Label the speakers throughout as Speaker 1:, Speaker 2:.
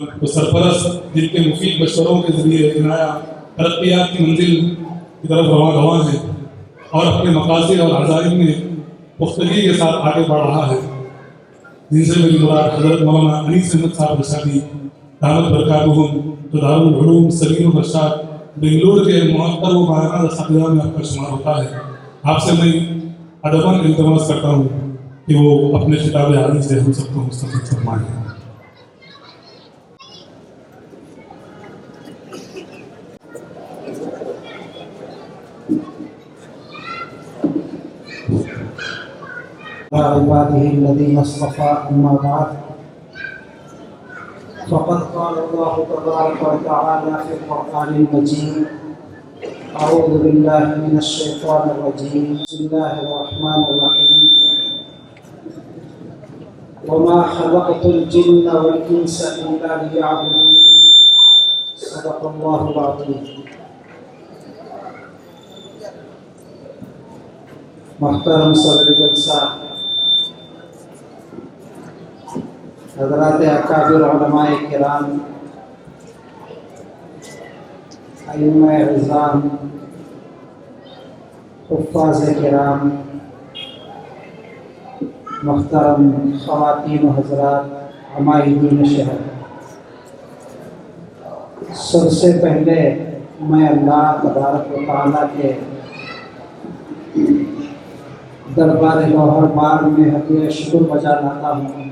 Speaker 1: تو سرپرست جن کے مفید مشوروں کے ذریعے عنایا ترقیات کی منزل کی طرف رواں ہے اور اپنے مقاصد اور عزائم میں پختگی کے ساتھ آگے بڑھ رہا ہے، جن سے میری مراد حضرت مولانا انیس احمد صاحب رشادی دامت برکاتہم جو دارالعلوم سبیل الرشاد بنگلور کے معطر و ماہرانہ اساتذہ میں آپ کا شمار ہوتا ہے، آپ سے میں ادباً التماس کرتا ہوں کہ وہ اپنے خطاب عالی سے ہم سب کو مستفید فرمائیں۔
Speaker 2: عباده الذين اصطفى أما بعد فقد قال الله تبارك وتعالى في القرآن المجيد أعوذ بالله من الشيطان الرجيم بسم الله الرحمن الرحيم وما خلقت الجن والإنس إلا ليعبدون صدق الله العظيم۔ محترم صدر جلسہ، حضرات اکابر علماء کرام، ائمہ اعظام، حفاظ کرام، محترم خواتین و حضرات، عمائدین شہر، سب سے پہلے میں اللہ تبارک و تعالیٰ کے دربار گوہر بار میں حدیع شکر بجا لاتا ہوں،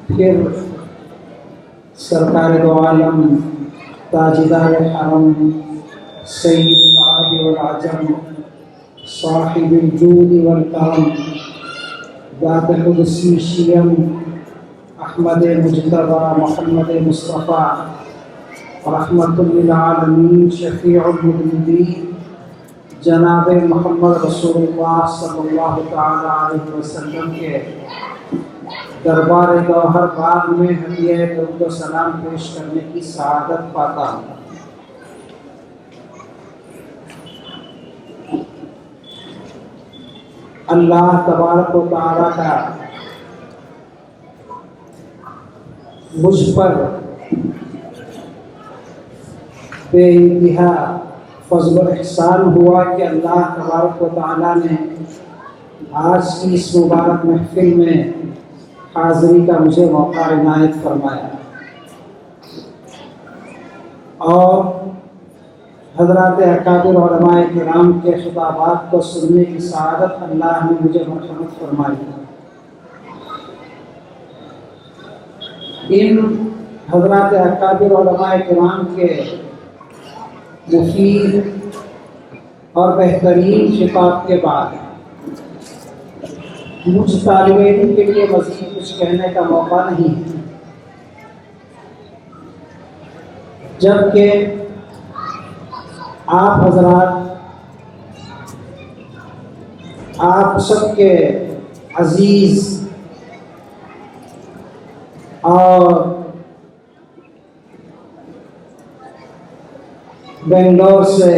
Speaker 2: پھر سرکار دو عالم تاجدار حرم سید العرب والعجم صاحب الجود والکرم ذات قدسی شیم احمد مجتبی محمد مصطفیٰ رحمت للعالمین شفیع المذنبین جناب محمد رسول اللہ صلی اللہ تعالی علیہ وسلم کے دربار گوہر باغ میں ہدیہ درود و سلام پیش کرنے کی سعادت پاتا ہوں۔ اللہ تبارک و تعالی کا مجھ پر بے انتہا فضل و احسان ہوا کہ اللہ تبارک و تعالی نے آج کی اس مبارک محفل میں حاضری کا مجھے موقع عنایت فرمایا، اور حضرات اکابر علماء کرام کے خطابات کو سننے کی سعادت اللہ نے مجھے مرحمت فرمائی۔ ان حضرات اکابر علماء کرام کے مفید اور بہترین خطاب کے بعد مجھ طالب علم کے لیے مزید کچھ کہنے کا موقع نہیں ہے، جبکہ آپ حضرات، آپ سب کے عزیز اور بنگلور سے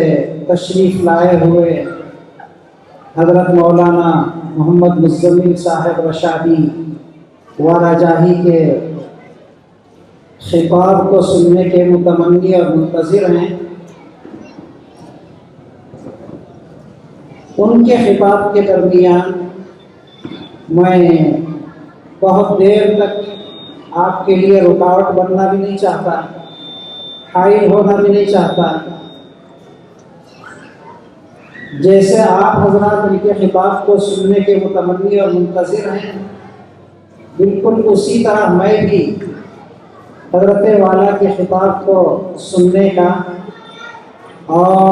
Speaker 2: تشریف لائے ہوئے حضرت مولانا محمد مزمل صاحب رشادی والا جاہی کے خطاب کو سننے کے متمنی اور منتظر ہیں، ان کے خطاب کے درمیان میں بہت دیر تک آپ کے لیے رکاوٹ بننا بھی نہیں چاہتا، حائل ہونا بھی نہیں چاہتا۔ جیسے آپ حضرات ان کے خطاب کو سننے کے متمنی اور منتظر ہیں، بالکل اسی طرح میں بھی حضرت والا کے خطاب کو سننے کا اور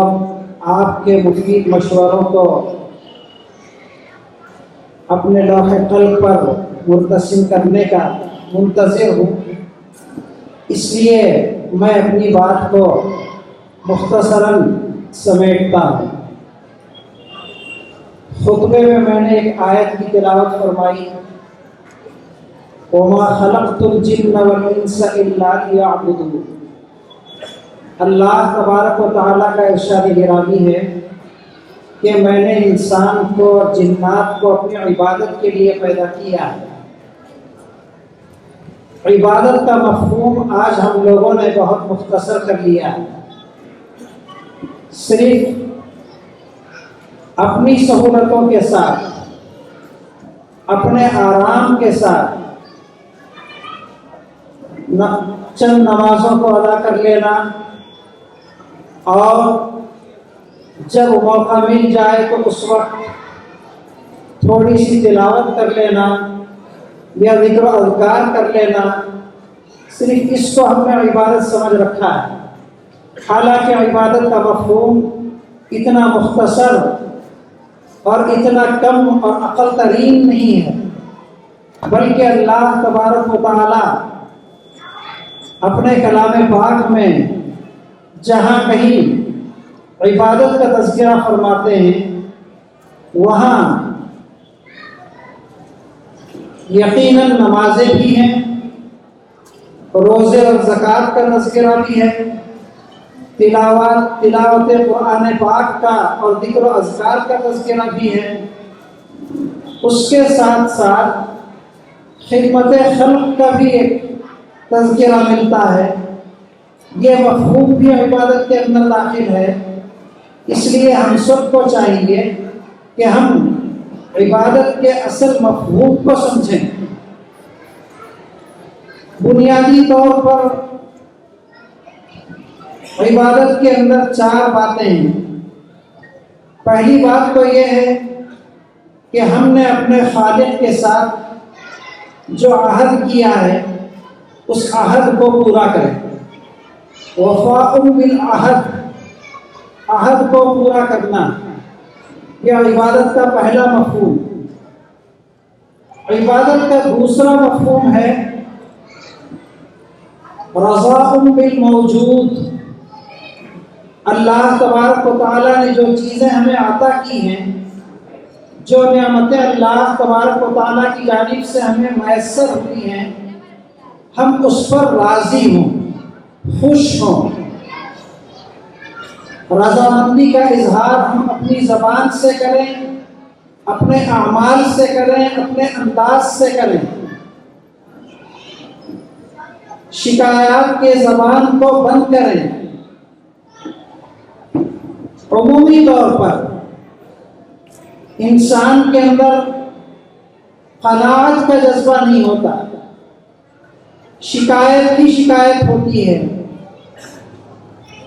Speaker 2: آپ کے مفید مشوروں کو اپنے لوح قلب پر مرتسم کرنے کا منتظر ہوں۔ اس لیے میں اپنی بات کو مختصراً سمیٹتا ہوں۔ خطبے میں نے ایک آیت کی تلاوت فرمائی، وَمَا خَلَقْتُ الْجِنَّ وَالْإِنسَ إِلَّا لِيَعْبُدُونِ۔ اللہ تبارک و تعالیٰ کا ارشاد گرامی ہے کہ میں نے انسان کو اور جنات کو اپنی عبادت کے لیے پیدا کیا ہے۔ عبادت کا مفہوم آج ہم لوگوں نے بہت مختصر کر لیا ہے۔ صرف اپنی سہولتوں کے ساتھ، اپنے آرام کے ساتھ چند نمازوں کو ادا کر لینا، اور جب موقع مل جائے تو اس وقت تھوڑی سی تلاوت کر لینا یا ذکر و اذکار کر لینا، صرف اس کو ہم نے عبادت سمجھ رکھا ہے۔ حالانکہ عبادت کا مفہوم اتنا مختصر اور اتنا کم اور اقل ترین نہیں ہے، بلکہ اللہ تبارک و تعالی اپنے کلام پاک میں جہاں کہیں عبادت کا تذکرہ فرماتے ہیں، وہاں یقیناً نمازیں بھی ہیں، روزے اور زکوٰۃ کا تذکرہ بھی ہے، تلاوت قرآن پاک کا اور ذکر و اذکار کا تذکرہ بھی ہے۔ اس کے ساتھ ساتھ خدمت خلق کا بھی ایک تذکرہ ملتا ہے۔ یہ مفہوم بھی عبادت کے اندر داخل ہے۔ اس لیے ہم سب کو چاہیے کہ ہم عبادت کے اصل مفہوم کو سمجھیں۔ بنیادی طور پر عبادت کے اندر 4 باتیں ہیں۔ پہلی بات تو یہ ہے کہ ہم نے اپنے خالق کے ساتھ جو عہد کیا ہے اس عہد کو پورا کریں۔ وفاء بالعہد، عہد کو پورا کرنا، یہ عبادت کا پہلا مفہوم۔ عبادت کا دوسرا مفہوم ہے رضا بالموجود۔ اللہ تبارک و تعالیٰ نے جو چیزیں ہمیں عطا کی ہیں، جو نعمتیں اللہ تبارک و تعالیٰ کی جانب سے ہمیں میسر ہوئی ہیں، ہم اس پر راضی ہوں، خوش ہوں۔ رضامندی کا اظہار ہم اپنی زبان سے کریں، اپنے اعمال سے کریں، اپنے انداز سے کریں۔ شکایات کے زبان کو بند کریں۔ عمومی طور پر انسان کے اندر قناعت کا جذبہ نہیں ہوتا، شکایت ہی شکایت ہوتی ہے۔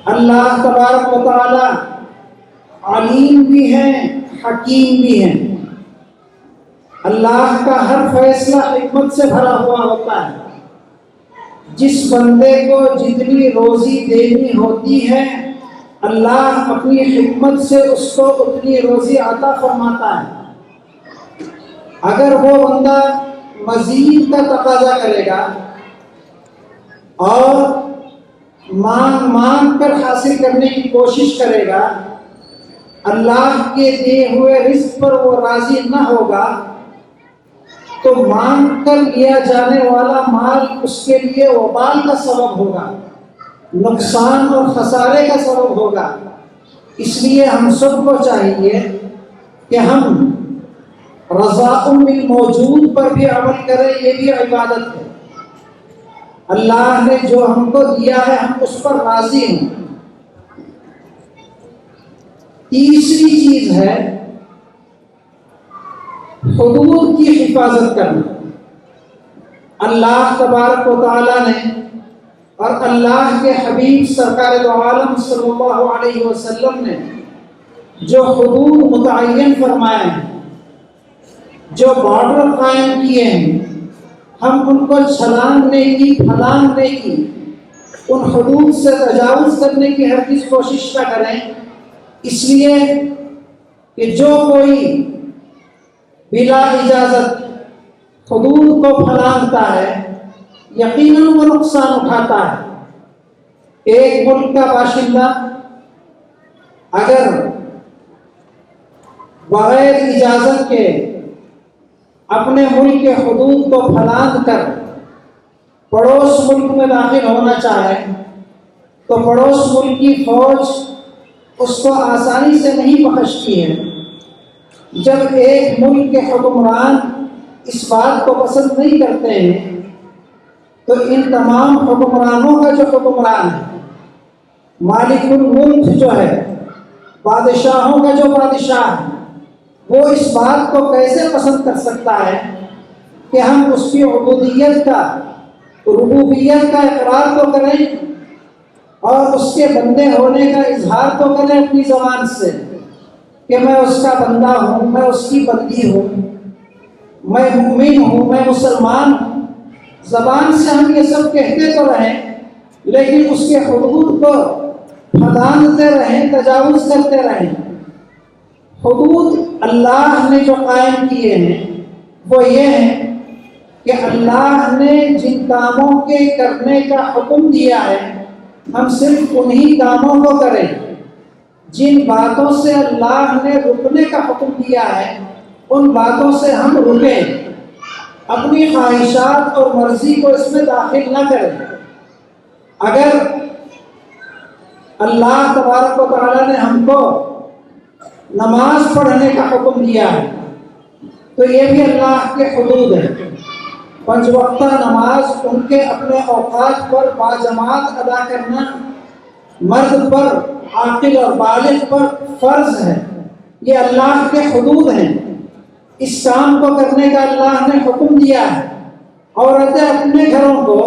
Speaker 2: اللہ تبارک و تعالی علیم بھی ہیں، حکیم بھی ہیں۔ اللہ کا ہر فیصلہ حکمت سے بھرا ہوا ہوتا ہے۔ جس بندے کو جتنی روزی دینی ہوتی ہے، اللہ اپنی حکمت سے اس کو اتنی روزی عطا فرماتا ہے۔ اگر وہ بندہ مزید کا تقاضا کرے گا اور مانگ کر حاصل کرنے کی کوشش کرے گا، اللہ کے دیے ہوئے رزق پر وہ راضی نہ ہوگا، تو مانگ کر لیا جانے والا مال اس کے لیے وبال کا سبب ہوگا، نقصان اور خسارے کا سبب ہوگا۔ اس لیے ہم سب کو چاہیے کہ ہم رضا بالموجود پر بھی عمل کریں۔ یہ بھی عبادت ہے۔ اللہ نے جو ہم کو دیا ہے ہم اس پر راضی ہوں۔ تیسری چیز ہے حدود کی حفاظت کرنا۔ اللہ تبارک و تعالیٰ نے اور اللہ کے حبیب سرکار دو عالم صلی اللہ علیہ وسلم نے جو حدود متعین فرمائے ہیں، جو بارڈر قائم کیے ہیں، ہم ان کو چھلانگنے کی، پھلانگنے کی، ان حدود سے تجاوز کرنے کی ہرگز کوشش نہ کریں۔ اس لیے کہ جو کوئی بلا اجازت حدود کو پھلانگتا ہے یقیناً وہ نقصان اٹھاتا ہے۔ ایک ملک کا باشندہ اگر بغیر اجازت کے اپنے ملک کے حدود کو پھلانگ کر پڑوس ملک میں داخل ہونا چاہے تو پڑوس ملک کی فوج اس کو آسانی سے نہیں بخشتی ہے۔ جب ایک ملک کے حکمران اس بات کو پسند نہیں کرتے ہیں تو ان تمام حکمرانوں کا جو حکمران ہے، مالک الملک جو ہے، بادشاہوں کا جو بادشاہ ہے، وہ اس بات کو کیسے پسند کر سکتا ہے کہ ہم اس کی عبودیت کا، ربوبیت کا اقرار تو کریں اور اس کے بندے ہونے کا اظہار تو کریں اپنی زبان سے کہ میں اس کا بندہ ہوں، میں اس کی بندی ہوں، میں مومن ہوں، میں مسلمان ہوں۔ زبان سے ہم یہ سب کہتے تو رہیں، لیکن اس کے حدود کو پھلانتے رہیں، تجاوز کرتے رہیں۔ حدود اللہ نے جو قائم کیے ہیں وہ یہ ہیں کہ اللہ نے جن کاموں کے کرنے کا حکم دیا ہے ہم صرف انہی کاموں کو کریں، جن باتوں سے اللہ نے رکنے کا حکم دیا ہے ان باتوں سے ہم رکیں، اپنی خواہشات اور مرضی کو اس میں داخل نہ کریں۔ اگر اللہ تبارک و تعالیٰ نے ہم کو نماز پڑھنے کا حکم دیا ہے تو یہ بھی اللہ کے حدود ہے۔ 5 وقتہ نماز ان کے اپنے اوقات پر باجماعت ادا کرنا مرد پر، عاقل اور بالغ پر فرض ہے، یہ اللہ کے حدود ہیں۔ اس کام کو کرنے کا اللہ نے حکم دیا ہے۔ عورتیں اپنے گھروں کو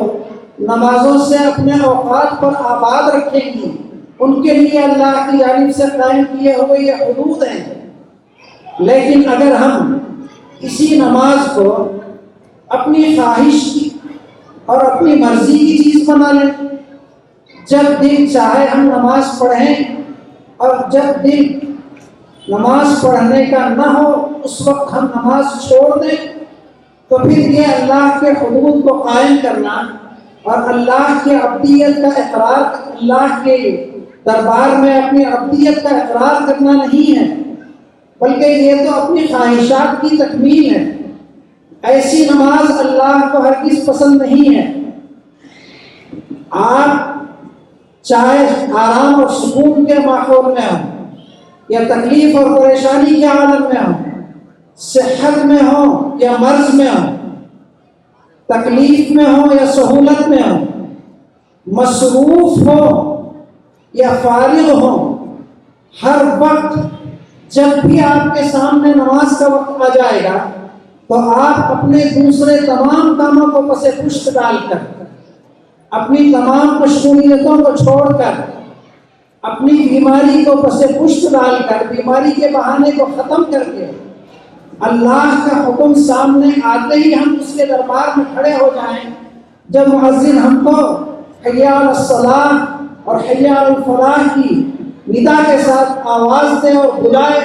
Speaker 2: نمازوں سے اپنے اوقات پر آباد رکھیں گی، ان کے لیے اللہ کی جانب سے قائم کیے ہوئے یہ حدود ہیں۔ لیکن اگر ہم اسی نماز کو اپنی خواہش کی اور اپنی مرضی کی چیز بنا لیں، جب دل چاہے ہم نماز پڑھیں اور جب دل نماز پڑھنے کا نہ ہو اس وقت ہم نماز چھوڑ دیں، تو پھر یہ اللہ کے حدود کو قائم کرنا اور اللہ کی عبدیت کا اقرار، اللہ کے دربار میں اپنی عبدیت کا اقرار کرنا نہیں ہے، بلکہ یہ تو اپنی خواہشات کی تکمیل ہے۔ ایسی نماز اللہ کو ہرگز پسند نہیں ہے۔ آپ چاہے آرام اور سکون کے ماحول میں ہوں یا تکلیف اور پریشانی کے عالم میں ہوں، صحت میں ہوں یا مرض میں ہوں، تکلیف میں ہوں یا سہولت میں ہوں، مصروف ہوں یا فارغ ہوں، ہر وقت جب بھی آپ کے سامنے نماز کا وقت آ جائے گا تو آپ اپنے دوسرے تمام کاموں کو پس پشت ڈال کر، اپنی تمام مشغولیتوں کو چھوڑ کر، اپنی بیماری کو پس پشت ڈال کر، بیماری کے بہانے کو ختم کر کے، اللہ کا حکم سامنے آتے ہی ہم اس کے دربار میں کھڑے ہو جائیں۔ جب مؤذن ہم کو حی علی الصلاۃ اور حی علی الفلاح کی ندا کے ساتھ آواز دے اور بلائے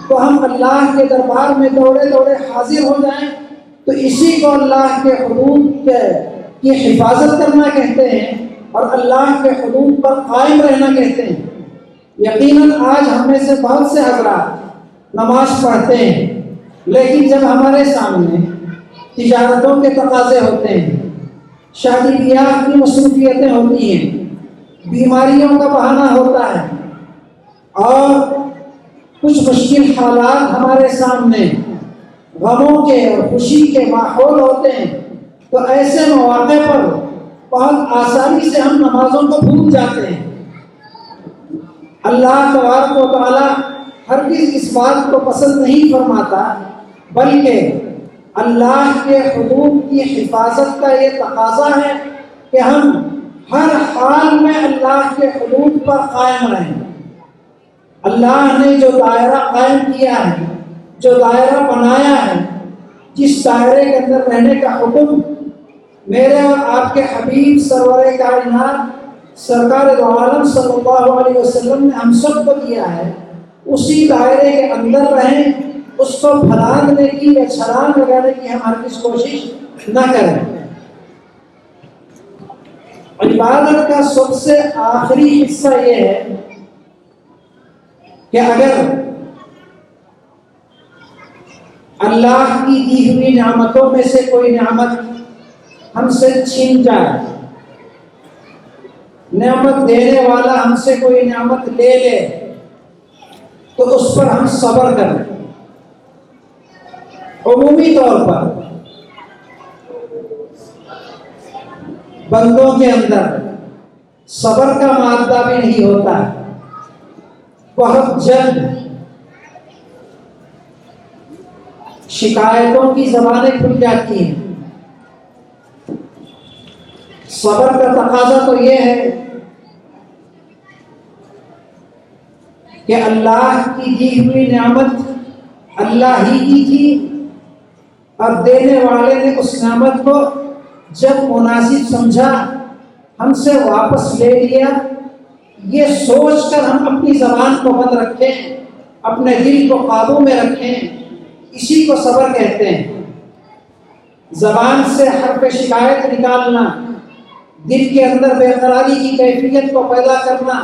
Speaker 2: تو ہم اللہ کے دربار میں دوڑے دوڑے حاضر ہو جائیں، تو اسی کو اللہ کے حدود کی حفاظت کرنا کہتے ہیں اور اللہ کے حدود پر قائم رہنا کہتے ہیں۔ یقیناً آج ہم میں سے بہت سے حضرات نماز پڑھتے ہیں، لیکن جب ہمارے سامنے تجارتوں کے تقاضے ہوتے ہیں، شادی بیاہ کی مصروفیتیں ہوتی ہیں، بیماریوں کا بہانہ ہوتا ہے اور کچھ مشکل حالات ہمارے سامنے، غموں کے اور خوشی کے ماحول ہوتے ہیں، تو ایسے مواقع پر بہت آسانی سے ہم نمازوں کو بھول جاتے ہیں۔ اللہ تبارک و تعالیٰ ہرگز اس بات کو پسند نہیں فرماتا، بلکہ اللہ کے حدود کی حفاظت کا یہ تقاضا ہے کہ ہم ہر حال میں اللہ کے حدود پر قائم رہیں۔ اللہ نے جو دائرہ قائم کیا ہے، جو دائرہ بنایا ہے، جس دائرے کے اندر رہنے کا حکم میرے اور آپ کے حبیب سرور کائنات سرکار دو عالم صلی اللہ علیہ وسلم نے ہم سب کو دیا ہے، اسی دائرے کے اندر رہیں، اس کو پھلانگنے کی یا چھلانگ لگانے کی ہم ہرگز کوشش نہ کریں۔ عبادت کا سب سے آخری حصہ یہ ہے کہ اگر اللہ کی دی ہوئی نعمتوں میں سے کوئی نعمت ہم سے چھین جائے، نعمت دینے والا ہم سے کوئی نعمت لے لے، تو اس پر ہم صبر کریں۔ عمومی طور پر بندوں کے اندر صبر کا مادہ بھی نہیں ہوتا، بہت جلد شکایتوں کی زبانیں کھل جاتی ہیں۔ صبر کا تقاضا تو یہ ہے کہ اللہ کی دی ہوئی نعمت اللہ ہی کی تھی اور دینے والے نے اس نعمت کو جب مناسب سمجھا ہم سے واپس لے لیا، یہ سوچ کر ہم اپنی زبان کو بند رکھیں، اپنے دل کو قابو میں رکھیں، اسی کو صبر کہتے ہیں۔ زبان سے حرف شکایت نکالنا، دل کے اندر بے قراری کی کیفیت کو پیدا کرنا،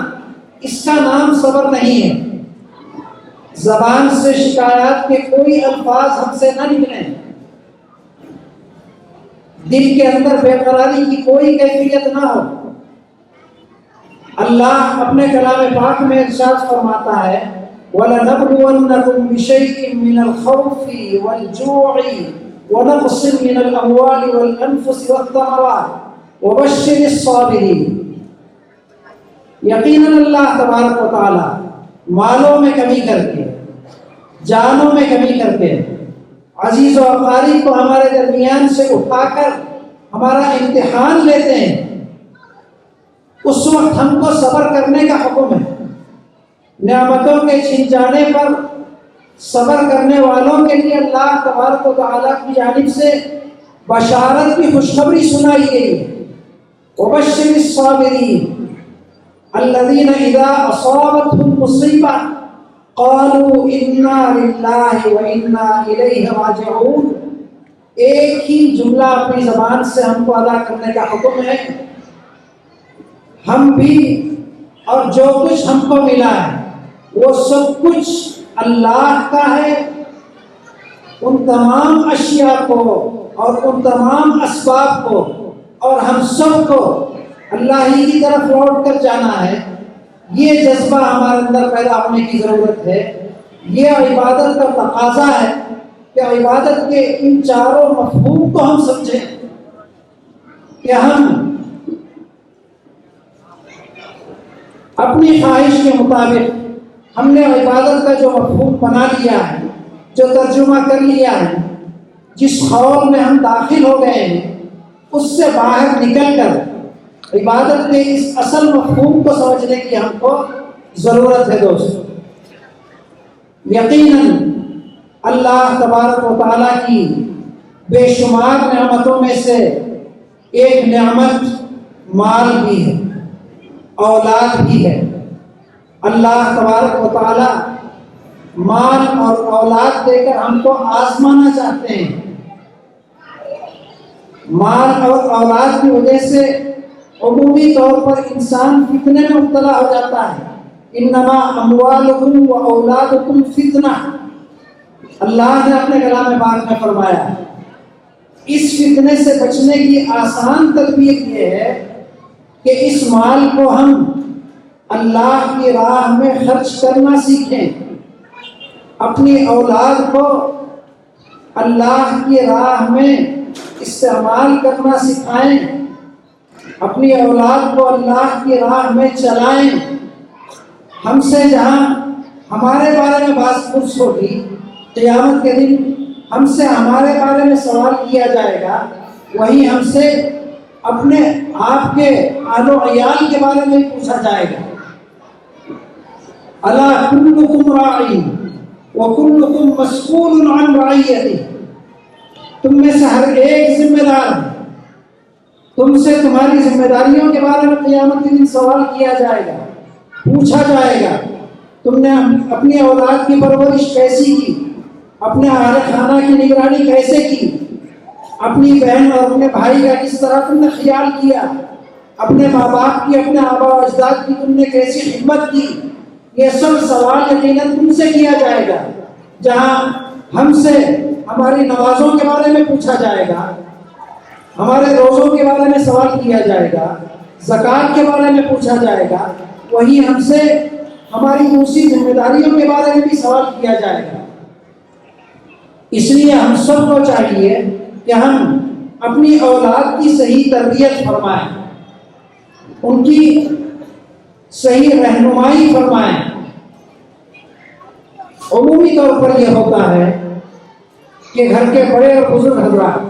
Speaker 2: اس کا نام صبر نہیں ہے۔ زبان سے شکایات کے کوئی الفاظ ہم سے نہ نکلیں، دل کے اندر بے قراری کی کوئی کیفیت نہ ہو۔ اللہ اپنے کلام پاک میں ارشاد فرماتا ہے وَلَنَبْلُوَنَّكُمْ بِشَيْءٍ مِّنَ الْخَوْفِ وَالْجُوعِ وَنَقْصٍ مِّنَ الْأَمْوَالِ وَالْأَنفُسِ وَالثَّمَرَاتِ وَبَشِّرِ الصَّابِرِينَ۔ یقیناً اللہ تبارک و تعالی مالوں میں کمی کر کے، جانوں میں کمی کر کے، عزیز و اقارب کو ہمارے درمیان سے اٹھا کر ہمارا امتحان لیتے ہیں، اس وقت ہم کو صبر کرنے کا حکم ہے۔ نعمتوں کے چھن جانے پر صبر کرنے والوں کے لیے اللہ تبارک و تعالیٰ کی جانب سے بشارت کی خوشخبری سنائی گئی ہے۔ وَبَشِّرِ الصَّابِرِينَ الَّذِينَ إِذَا أَصَابَتْهُمْ مُصِيبَةٌ قَالُوا إِنَّا لِلَّهِ وَإِنَّا إِلَيْهِ رَاجِعُونَ۔ ایک ہی جملہ اپنی زبان سے ہم کو ادا کرنے کا حکم ہے، ہم بھی اور جو کچھ ہم کو ملا ہے وہ سب کچھ اللہ کا ہے۔ ان تمام اشیاء کو اور ان تمام اسباب کو اور ہم سب کو اللہ ہی کی طرف لوٹ کر جانا ہے۔ یہ جذبہ ہمارے اندر پیدا ہونے کی ضرورت ہے۔ یہ عبادت کا تقاضا ہے کہ عبادت کے ان چاروں مفہوم کو ہم سمجھیں کہ ہم اپنی خواہش کے مطابق ہم نے عبادت کا جو مفہوم بنا لیا ہے، جو ترجمہ کر لیا ہے، جس خول میں ہم داخل ہو گئے ہیں، اس سے باہر نکل کر عبادت کے اس اصل مفہوم کو سمجھنے کی ہم کو ضرورت ہے۔ دوستو، یقیناً اللہ تبارک و تعالیٰ کی بے شمار نعمتوں میں سے ایک نعمت مال بھی ہے، اولاد بھی ہے۔ اللہ تبارک و تعالیٰ مال اور اولاد دے کر ہم کو آزمانا چاہتے ہیں۔ مال اور اولاد کی وجہ سے عمومی طور پر انسان فتنے میں مبتلا ہو جاتا ہے۔ انما اموالکم و اولادکم فتنہ، اللہ نے اپنے کلام پاک میں فرمایا۔ اس فتنے سے بچنے کی آسان تدبیر یہ ہے کہ اس مال کو ہم اللہ کی راہ میں خرچ کرنا سیکھیں، اپنی اولاد کو اللہ کی راہ میں استعمال کرنا سکھائیں، اپنی اولاد کو اللہ کی راہ میں چلائیں۔ ہم سے جہاں ہمارے بارے میں بات پوچھ ہوگی، قیامت کے دن ہم سے ہمارے بارے میں سوال کیا جائے گا، وہی ہم سے اپنے آپ کے آل و عیال کے بارے میں پوچھا جائے گا۔ الا کلکم راع وکلکم مسئول عن رعیتہ، تم میں سے ہر ایک ذمہ دار ہے، تم سے تمہاری ذمہ داریوں کے بارے میں قیامت کے دن سوال کیا جائے گا، پوچھا جائے گا۔ تم نے اپنی اولاد کی پرورش کیسی کی، اپنے اہل خانہ کی نگرانی کیسے کی، اپنی بہن اور اپنے بھائی کا کس طرح تم نے خیال کیا، اپنے ماں باپ کی، اپنے آبا و اجداد کی تم نے کیسی خدمت کی، یہ سب سوال یقیناً تم سے کیا جائے گا۔ جہاں ہم سے ہماری نمازوں کے بارے میں پوچھا جائے گا، ہمارے روزوں کے بارے میں سوال کیا جائے گا، زکوٰۃ کے بارے میں پوچھا جائے گا، وہی ہم سے ہماری دوسری ذمہ داریوں کے بارے میں بھی سوال کیا جائے گا۔ اس لیے ہم سب کو چاہیے کہ ہم اپنی اولاد کی صحیح تربیت فرمائیں۔ ان کی صحیح رہنمائی فرمائیں۔ عمومی طور پر یہ ہوتا ہے کہ گھر کے بڑے اور بزرگ حضرات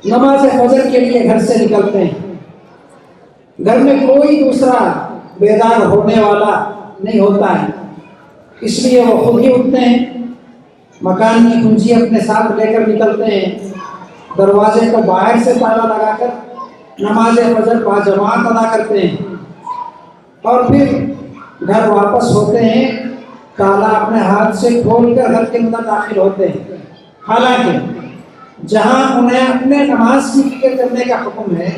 Speaker 2: نماز فجر کے لیے گھر سے نکلتے ہیں، گھر میں کوئی دوسرا بیدار ہونے والا نہیں ہوتا ہے، اس لیے وہ خود ہی اٹھتے ہیں، مکان کی کنجی اپنے ساتھ لے کر نکلتے ہیں، دروازے کو باہر سے تالا لگا کر نماز فجر باجماعت ادا کرتے ہیں، اور پھر گھر واپس ہوتے ہیں، تالا اپنے ہاتھ سے کھول کر گھر کے اندر داخل ہوتے ہیں۔ حالانکہ جہاں انہیں اپنے نماز کی فکر کرنے کا حکم ہے،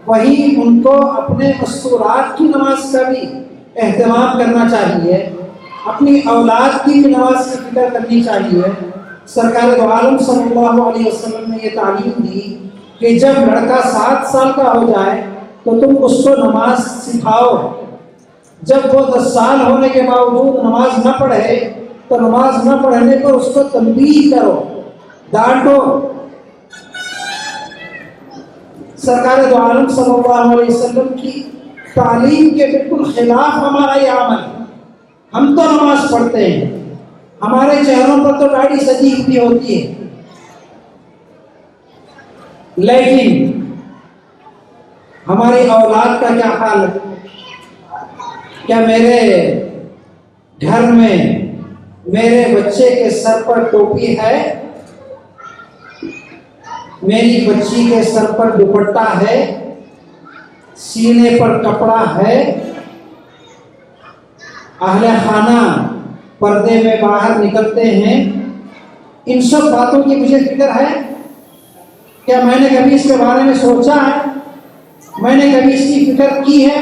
Speaker 2: وہیں ان کو اپنے مستورات کی نماز کا بھی اہتمام کرنا چاہیے، اپنی اولاد کی بھی نماز کی فکر کرنی چاہیے۔ سرکار دو عالم صلی اللہ علیہ وسلم نے یہ تعلیم دی کہ جب لڑکا 7 سال کا ہو جائے تو تم اس کو نماز سکھاؤ، جب وہ 10 سال ہونے کے باوجود نماز نہ پڑھے تو نماز نہ پڑھنے پر اس کو تنبیہ کرو، ڈانٹو۔ سرکار دو عالم صلی اللہ علیہ وسلم کی تعلیم کے بالکل خلاف ہمارا یہ عمل ہے۔ ہم تو نماز پڑھتے ہیں، ہمارے چہروں پر تو داڑھی سجی ہوئی ہوتی ہے، لیکن ہماری اولاد کا کیا حال ہے؟ کیا میرے گھر میں میرے بچے کے سر پر ٹوپی ہے؟ میری بچی کے سر پر دوپٹہ ہے؟ سینے پر کپڑا ہے؟ اہل خانہ پردے میں باہر نکلتے ہیں؟ ان سب باتوں کی مجھے فکر ہے؟ کیا میں نے کبھی اس کے بارے میں سوچا ہے؟ میں نے کبھی اس کی فکر کی ہے؟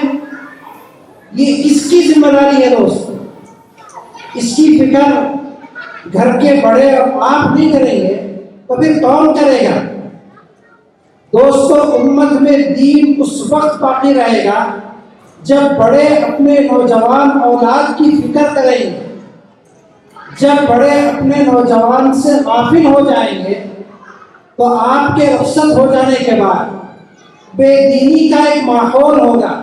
Speaker 2: یہ کس کی ذمہ داری ہے دوست؟ اس کی فکر گھر کے بڑے اور آپ نہیں کریں گے تو پھر کون کرے گا؟ دوستو، امت میں دین اس وقت باقی رہے گا جب بڑے اپنے نوجوان اولاد کی فکر کریں گے، جب بڑے اپنے نوجوان سے غافل ہو جائیں گے تو آپ کے رخصت ہو جانے کے بعد بے دینی کا ایک ماحول ہوگا،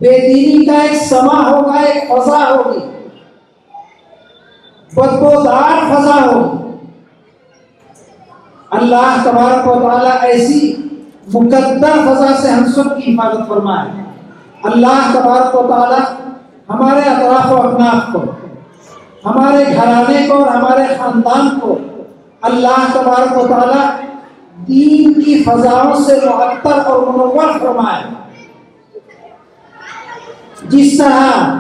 Speaker 2: بے دینی کا ایک سما ہوگا، ایک فضا ہوگی، بدبودار فضا ہوگی۔ اللہ تبارک و تعالیٰ ایسی مقدر فضا سے ہم سب کی حفاظت فرمائے۔ اللہ تبارک و تعالیٰ ہمارے اطراف و اکناف کو، ہمارے گھرانے کو اور ہمارے خاندان کو اللہ تبارک و تعالیٰ دین کی فضاؤں سے معطر اور منور فرمائے۔ جس طرح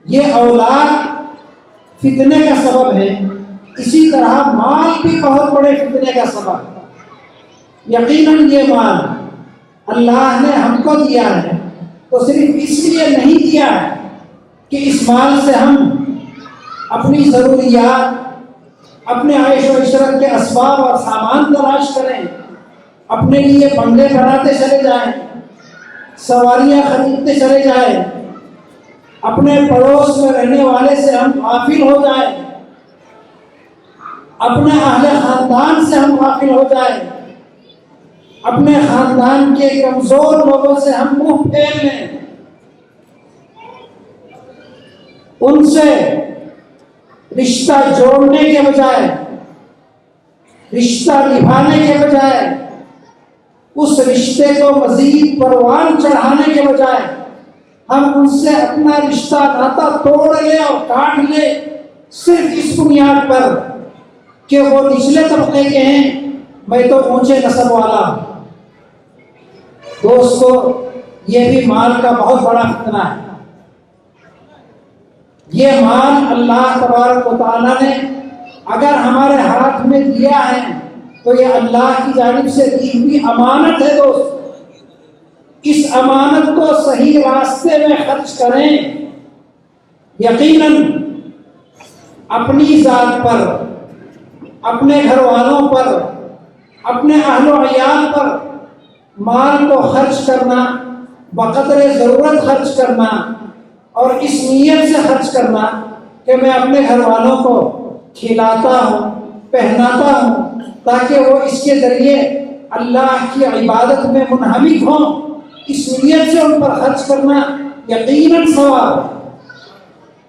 Speaker 2: یہ اولاد فتنے کا سبب ہے، اسی طرح مال بھی بہت بڑے فتنے کا سبب ہے۔ یقیناً یہ مال اللہ نے ہم کو دیا ہے تو صرف اس لیے نہیں دیا ہے کہ اس مال سے ہم اپنی ضروریات، اپنے عیش و عشرت کے اسباب اور سامان تلاش کریں، اپنے لیے بنگلے بناتے چلے جائیں، سواریاں خریدتے چلے جائیں، اپنے پڑوس میں رہنے والے سے ہم غافل ہو جائیں، اپنے اہل خاندان سے ہم غافل ہو جائیں، اپنے خاندان کے کمزور لوگوں سے ہم منہ پھیر لیں، ان سے رشتہ جوڑنے کے بجائے، رشتہ نبھانے کے بجائے، اس رشتے کو مزید پروان چڑھانے کے بجائے ہم ان سے اپنا رشتہ ناتا توڑ لیں اور کاٹ لیں، صرف اس بنیاد پر کہ وہ نچلے طبقے کے ہیں، میں تو اونچے نسب والا ہوں۔ دوستو، یہ بھی مال کا بہت بڑا فتنہ ہے۔ یہ مال اللہ تبارک و تعالیٰ نے اگر ہمارے ہاتھ میں دیا ہے تو یہ اللہ کی جانب سے دی ہوئی امانت ہے۔ دوست، اس امانت کو صحیح راستے میں خرچ کریں۔ یقیناً اپنی ذات پر، اپنے گھر والوں پر، اپنے اہل و عیال پر مال کو خرچ کرنا، بقدر ضرورت خرچ کرنا، اور اس نیت سے خرچ کرنا کہ میں اپنے گھر والوں کو کھلاتا ہوں، پہناتا ہوں، تاکہ وہ اس کے ذریعے اللہ کی عبادت میں منہمک ہوں، اس نیت سے ان پر خرچ کرنا یقیناً ثواب ہے،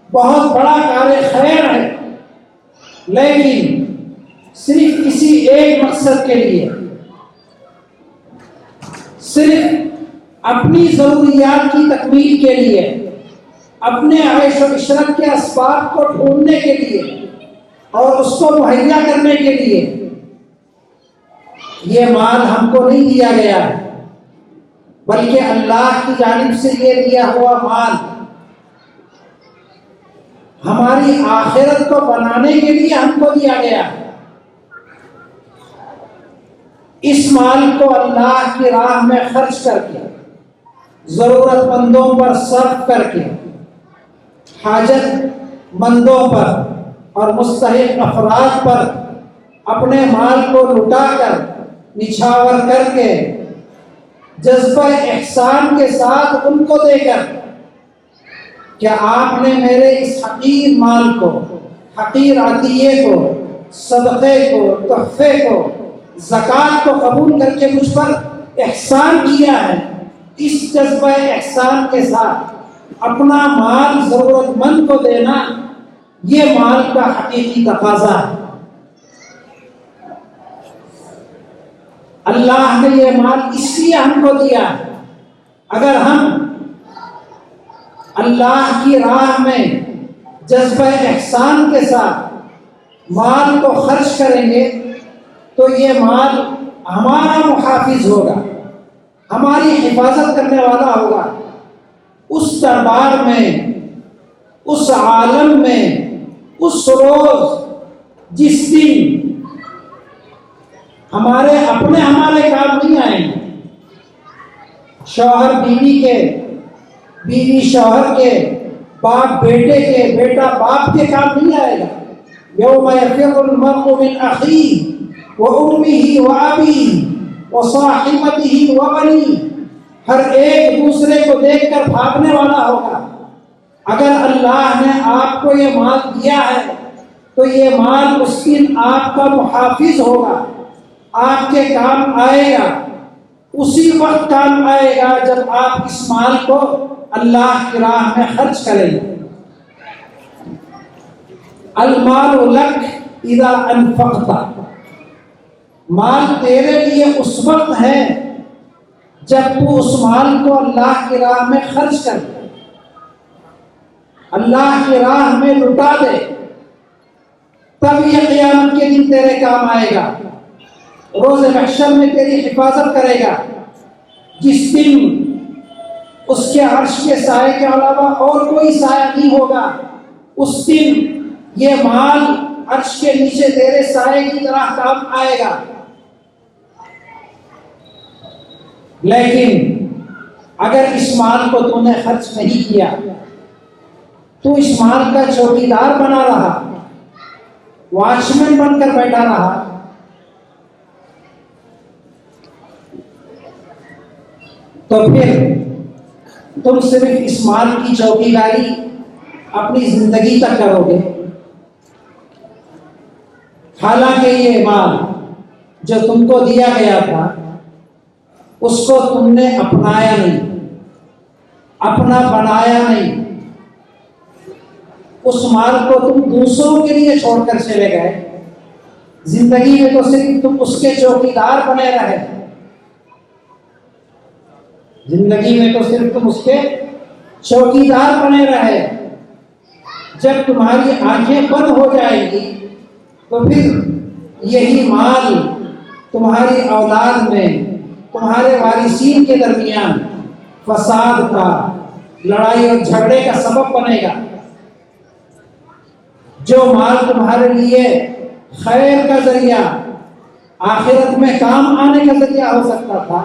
Speaker 2: بہت بڑا کار خیر ہے، لیکن صرف کسی ایک مقصد کے لیے، صرف اپنی ضروریات کی تکمیل کے لیے، اپنے عیش و عشرت کے اسباب کو ڈھونڈنے کے لیے اور اس کو مہیا کرنے کے لیے یہ مال ہم کو نہیں دیا گیا ہے، بلکہ اللہ کی جانب سے یہ دیا ہوا مال ہماری آخرت کو بنانے کے لیے ہم کو دیا گیا ہے۔ اس مال کو اللہ کی راہ میں خرچ کر کے، ضرورت مندوں پر صرف کر کے، حاجت مندوں پر اور مستحق افراد پر اپنے مال کو لٹا کر، نچھاور کر کے، جذبہ احسان کے ساتھ ان کو دے کر، کیا آپ نے میرے اس حقیر مال کو، حقیر عطیے کو، صدقے کو، تحفے کو، زکوٰۃ کو قبول کر کے مجھ پر احسان کیا ہے؟ اس جذبہ احسان کے ساتھ اپنا مال ضرورت مند کو دینا، یہ مال کا حقیقی تقاضا ہے۔ اللہ نے یہ مال اس لیے ہم کو دیا ہے، اگر ہم اللہ کی راہ میں جذبہ احسان کے ساتھ مال کو خرچ کریں گے تو یہ مال ہمارا محافظ ہوگا، ہماری حفاظت کرنے والا ہوگا۔ اس دربار میں، اس عالم میں، اس روز جس دن ہمارے اپنے ہمارے کام نہیں آئیں گے، شوہر بیوی کے، بیوی شوہر کے، باپ بیٹے کے، بیٹا باپ کے کام نہیں آئے گا۔ یوم یفر المرء من اخیہ وامہ وابیہ وصاحبتہ وبنیہ، ہر ایک دوسرے کو دیکھ کر بھاگنے والا ہوگا۔ اگر اللہ نے آپ کو یہ مال دیا ہے تو یہ مال اس دن آپ کا محافظ ہوگا، آپ کے کام آئے گا، اسی وقت کام آئے گا جب آپ اس مال کو اللہ کی راہ میں خرچ کریں گے۔ المال لک اذا انفقت، مال تیرے لیے اس وقت ہے جب تو اس مال کو اللہ کی راہ میں خرچ کر دے، اللہ کی راہ میں لٹا دے، تب یہ قیامت کے دن تیرے کام آئے گا، روز محشر میں تیری حفاظت کرے گا، جس دن اس کے عرش کے سائے کے علاوہ اور کوئی سایہ نہیں ہوگا۔ اس دن یہ مال عرش کے نیچے تیرے سائے کی طرح کام آئے گا۔ لیکن اگر اس مال کو تو نے خرچ نہیں کیا، تو اس مال کا چوکیدار بنا رہا، واچ مین بن کر بیٹھا رہا، تو پھر تم صرف اس مال کی چوکیداری اپنی زندگی تک کرو گے، حالانکہ یہ مال جو تم کو دیا گیا تھا اس کو تم نے اپنایا نہیں، اپنا بنایا نہیں، اس مال کو تم دوسروں کے لیے چھوڑ کر چلے گئے۔ زندگی میں تو صرف تم اس کے چوکیدار بنے رہے، زندگی میں تو صرف تم اس کے چوکیدار بنے رہے۔ جب تمہاری آنکھیں بند ہو جائیں گی تو پھر یہی مال تمہاری اولاد میں، تمہارے وارثین کے درمیان فساد کا، لڑائی اور جھگڑے کا سبب بنے گا۔ جو مال تمہارے لیے خیر کا ذریعہ، آخرت میں کام آنے کا ذریعہ ہو سکتا تھا،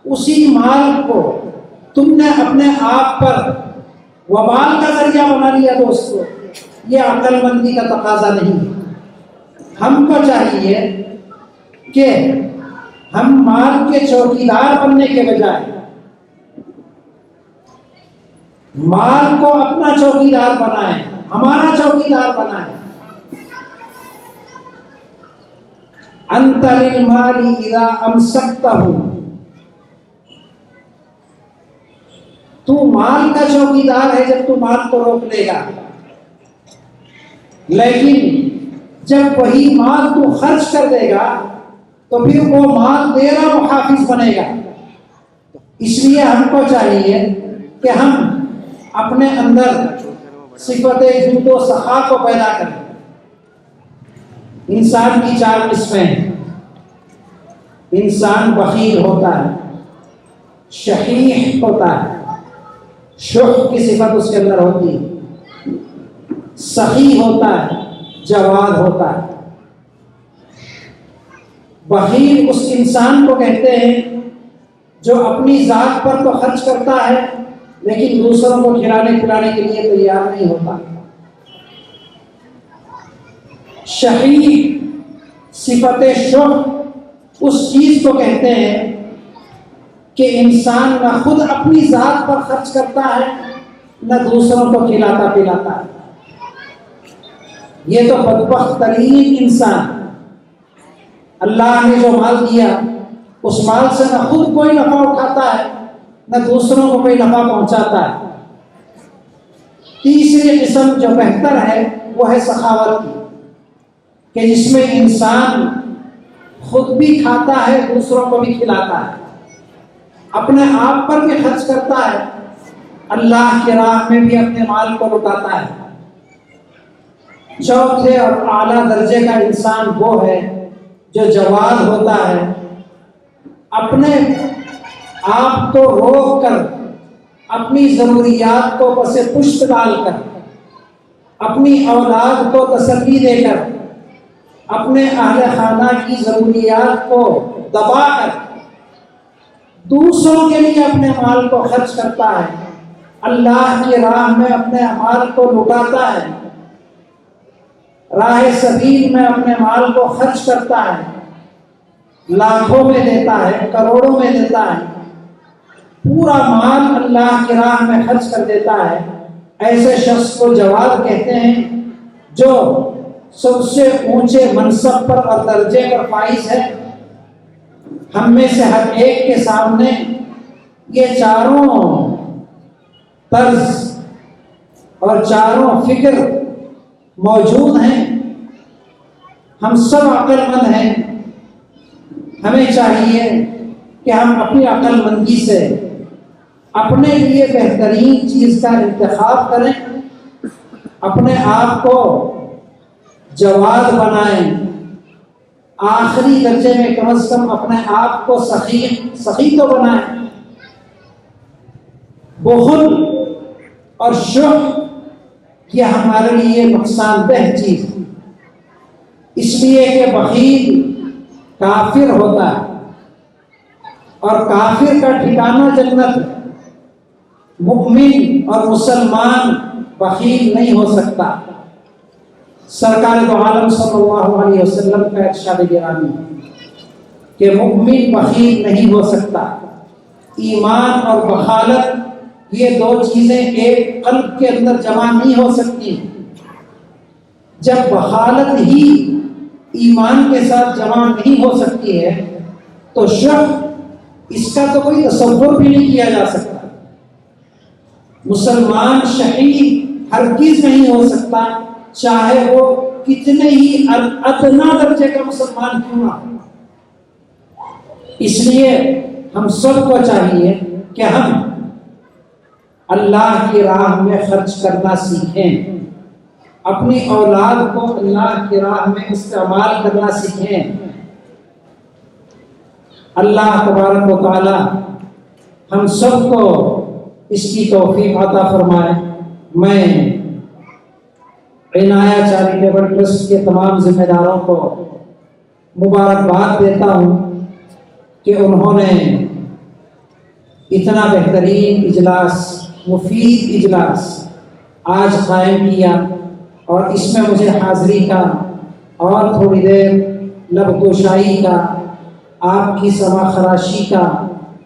Speaker 2: اسی مال کو تم نے اپنے آپ پر وبال کا ذریعہ بنا لیا۔ دوستو، یہ عقل مندی کا تقاضا نہیں ہے۔ ہم کو چاہیے کہ ہم مال کے چوکیدار بننے کے بجائے مال کو اپنا چوکیدار بنائیں، ہمارا چوکیدار بنائیں۔ انت للمال اذا امسکتہ، تو مال کا چوکیدار ہے جب تو مال کو روک لے گا، لیکن جب وہی مال تو خرچ کر دے گا تو پھر وہ مال تیرا محافظ بنے گا۔ اس لیے ہم کو چاہیے کہ ہم اپنے اندر صفت جود و سخا کو پیدا کریں۔ انسان کی 4 قسمیں ہیں۔ انسان بخیل ہوتا ہے، شحیح ہوتا ہے، شح کی صفت اس کے اندر ہوتی ہے، سخی ہوتا ہے، جواد ہوتا ہے۔ بخیل اس انسان کو کہتے ہیں جو اپنی ذات پر تو خرچ کرتا ہے لیکن دوسروں کو کھلانے پلانے کے لیے تیار نہیں ہوتا۔ شحیح صفت شح اس چیز کو کہتے ہیں کہ انسان نہ خود اپنی ذات پر خرچ کرتا ہے نہ دوسروں کو کھلاتا پلاتا ہے۔ یہ تو بدبخت ترین انسان، اللہ نے جو مال دیا اس مال سے نہ خود کوئی نفع اٹھاتا ہے نہ دوسروں کو کوئی نفع پہنچاتا ہے۔ تیسری قسم جو بہتر ہے وہ ہے سخاوت کی، کہ جس میں انسان خود بھی کھاتا ہے دوسروں کو بھی کھلاتا ہے، اپنے آپ پر بھی خرچ کرتا ہے، اللہ کی راہ میں بھی اپنے مال کو لٹاتا ہے۔ چوتھے اور اعلیٰ درجے کا انسان وہ ہے جو جواد ہوتا ہے، اپنے آپ کو روک کر، اپنی ضروریات کو پس پشت ڈال کر، اپنی اولاد کو تسلی دے کر، اپنے اہل خانہ کی ضروریات کو دبا کر دوسروں کے لیے اپنے مال کو خرچ کرتا ہے، اللہ کی راہ میں اپنے مال کو لٹاتا ہے، راہ سبیل میں اپنے مال کو خرچ کرتا ہے، لاکھوں میں دیتا ہے، کروڑوں میں دیتا ہے، پورا مال اللہ کی راہ میں خرچ کر دیتا ہے۔ ایسے شخص کو جواد کہتے ہیں جو سب سے اونچے منصب پر اور درجے پر فائز ہے۔ ہم میں سے ہر ایک کے سامنے یہ چاروں طرز اور چاروں فکر موجود ہیں۔ ہم سب عقل مند ہیں، ہمیں چاہیے کہ ہم اپنی عقل مندی سے اپنے لیے بہترین چیز کا انتخاب کریں، اپنے آپ کو جواد بنائیں، آخری درجے میں کم از کم اپنے آپ کو سخی تو بنائیں۔ بخل اور شح یہ ہمارے لیے نقصان دہ چیز ہے، اس لیے کہ بخیل کافر ہوتا ہے اور کافر کا ٹھکانہ جنت ہے۔ مؤمن اور مسلمان بخیل نہیں ہو سکتا۔ سرکار دو عالم صلی اللہ علیہ وسلم کا ارشاد گرامی کہ مؤمن بخیل نہیں ہو سکتا۔ ایمان اور بخالت یہ دو چیزیں ایک قلب کے اندر جمع نہیں ہو سکتی۔ جب بخالت ہی ایمان کے ساتھ جمع نہیں ہو سکتی ہے تو شک اس کا تو کوئی تصور بھی نہیں کیا جا سکتا۔ مسلمان شہید ہرگز نہیں ہو سکتا، چاہے وہ کتنے ہی ادنا درجے کا مسلمان کیوں نہ ہو۔ اس لیے ہم سب کو چاہیے کہ ہم اللہ کی راہ میں خرچ کرنا سیکھیں، اپنی اولاد کو اللہ کی راہ میں استعمال کرنا سیکھیں۔ اللہ تبارک و تعالی ہم سب کو اس کی توفیق عطا فرمائے۔ میں عنایہ چیریٹیبل ٹرسٹ کے تمام ذمہ داروں کو مبارکباد دیتا ہوں کہ انہوں نے اتنا بہترین اجلاس، مفید اجلاس آج قائم کیا اور اس میں مجھے حاضری کا اور تھوڑی دیر لب گشائی کا، آپ کی سماع خراشی کا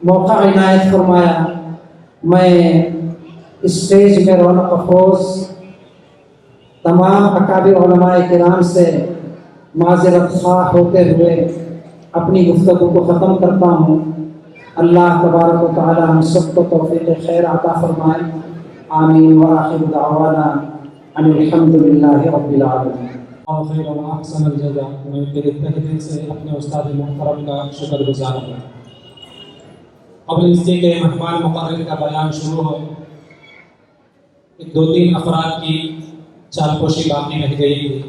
Speaker 2: موقع عنایت فرمایا۔ میں اسٹیج میں رونق افروز تمام اکابر علماء کرام سے معذرت خواہ ہوتے ہوئے اپنی گفتگو کو ختم کرتا ہوں۔ اللہ تبارک و تعالی ہم سب کو توفیق خیر عطا فرمائے، آمین۔ وآخر دعوانا ان الحمد للہ رب العالمین۔
Speaker 3: اور خیر و احسن الجزا۔ میں دل دل سے اپنے استاد محترم کا شکر گزار ہوں۔ قبل اس کے مہمان مقرر کا بیان شروع ہو، دو تین افراد کی چال پوشی باقی رہ گئی تھی۔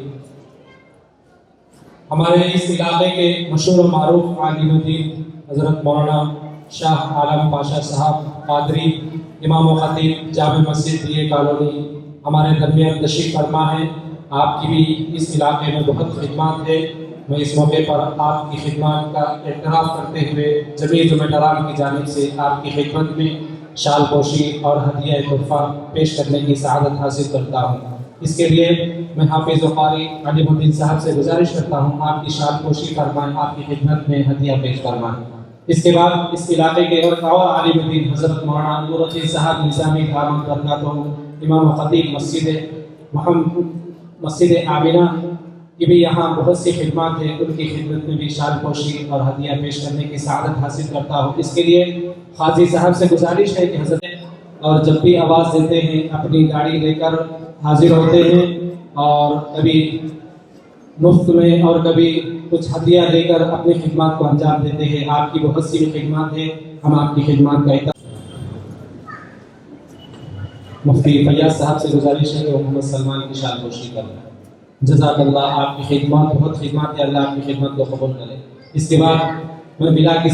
Speaker 3: ہمارے اس علاقے کے مشہور و معروف عالم دین حضرت مولانا شاہ عالم پاشا صاحب قادری امام و خطیب جامع مسجد یہ کالونی ہمارے درمیان تشریف فرما ہے۔ آپ کی بھی اس علاقے میں بہت خدمات ہے۔ میں اس موقع پر آپ کی خدمات کا اعتراف کرتے ہوئے جمیع ذمہ کی جانب سے آپ کی خدمت میں شال پوشی اور ہدیہ تحفہ پیش کرنے کی سعادت حاصل کرتا ہوں۔ اس کے لیے میں حافظ و قاری علیم الدین صاحب سے گزارش کرتا ہوں آپ کی شال پوشی فرمائیں، آپ کی خدمت میں ہدیہ پیش فرمائیں۔ اس کے بعد اس علاقے کے اور عالم الدین حضرت مولانا نور الدین صاحب نظامی دامت برکاتہ امام و خطیب مسجد آمینہ کی بھی یہاں بہت سی خدمات ہیں، ان کی خدمت میں بھی شال پوشی اور ہدیہ پیش کرنے کی سعادت حاصل کرتا ہوں۔ اس کے لیے قاضی صاحب سے گزارش ہے کہ حضرت اور جب بھی آواز دیتے ہیں اپنی گاڑی لے کر حاضر ہوتے ہیں، اور کبھی مفت میں اور کبھی کچھ ہدیہ لے کر اپنی خدمات کو انجام دیتے ہیں۔ آپ کی بہت سی خدمات ہیں، ہم آپ کی خدمات کا مفتی فیاض صاحب سے گزارش ہے کہ وہ محمد سلمان کی شال پوشی کریں۔ جزاک اللہ، آپ کی خدمات بہت خدمات ہے، اللہ آپ کی خدمت کو قبول کرے۔ اس کے بعد میں بلا کسی